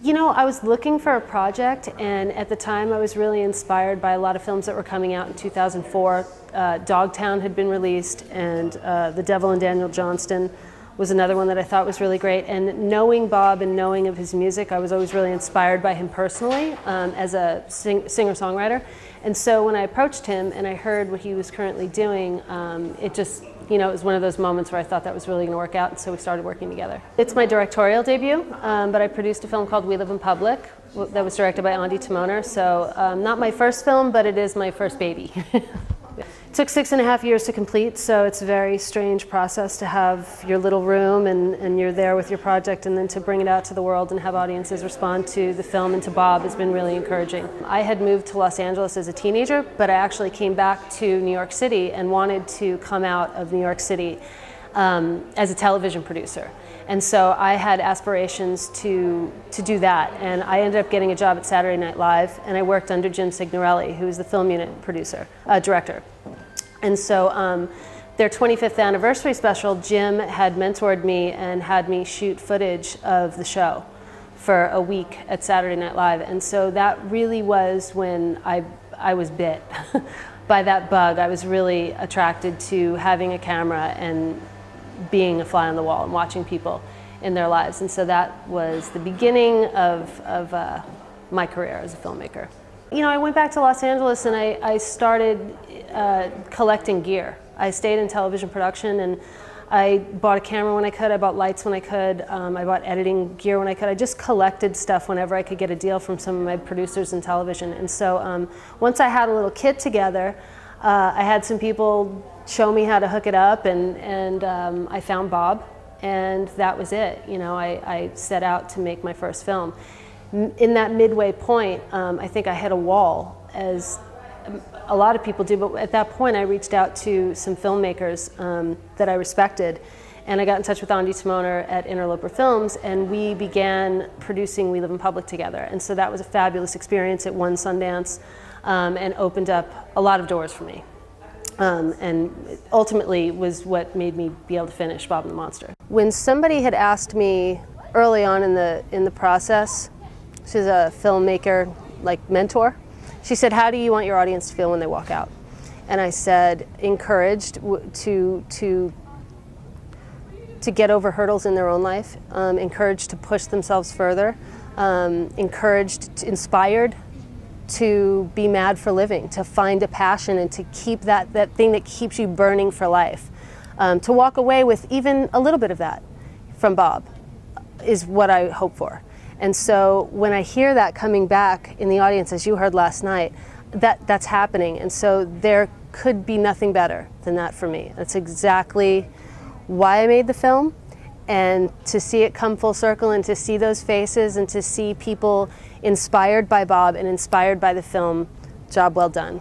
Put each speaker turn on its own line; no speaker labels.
You know, I was looking for a project, and at the time I was really inspired by a lot of films that were coming out in 2004. Dogtown had been released, and The Devil and Daniel Johnston was another one that I thought was really great. And knowing Bob and knowing of his music, I was always really inspired by him personally as a singer-songwriter. And so when I approached him and I heard what he was currently doing, it just, you know, it was one of those moments where I thought that was really going to work out, and so we started working together. It's my directorial debut, but I produced a film called We Live in Public that was directed by Andy Timoner, so not my first film, but it is my first baby. It took 6.5 years to complete, so it's a very strange process to have your little room and you're there with your project, and then to bring it out to the world and have audiences respond to the film and to Bob has been really encouraging. I had moved to Los Angeles as a teenager, but I actually came back to New York City and wanted to come out of New York City as a television producer. And so I had aspirations to do that, and I ended up getting a job at Saturday Night Live, and I worked under Jim Signorelli, who was the film unit director. And so their 25th anniversary special, Jim had mentored me and had me shoot footage of the show for a week at Saturday Night Live. And so that really was when I was bit by that bug. I was really attracted to having a camera and being a fly on the wall and watching people in their lives. And so that was the beginning of my career as a filmmaker. You know, I went back to Los Angeles and I started collecting gear. I stayed in television production, and I bought a camera when I could, I bought lights when I could, I bought editing gear when I could. I just collected stuff whenever I could get a deal from some of my producers in television. And so once I had a little kit together, I had some people show me how to hook it up, and I found Bob, and that was it. You know, I set out to make my first film. In that midway point, I think I hit a wall, as a lot of people do, but at that point I reached out to some filmmakers that I respected, and I got in touch with Andy Timoner at Interloper Films, and we began producing We Live in Public together. And so that was a fabulous experience. It won Sundance and opened up a lot of doors for me. And ultimately was what made me be able to finish Bob and the Monster. When somebody had asked me early on in the process, she's a filmmaker, like mentor, she said, "How do you want your audience to feel when they walk out?" And I said, encouraged to get over hurdles in their own life, encouraged to push themselves further, inspired to be mad for living, to find a passion and to keep that thing that keeps you burning for life. To walk away with even a little bit of that from Bob is what I hope for. And so when I hear that coming back in the audience, as you heard last night, that's happening. And so there could be nothing better than that for me. That's exactly why I made the film, and to see it come full circle and to see those faces and to see people inspired by Bob and inspired by the film, job well done.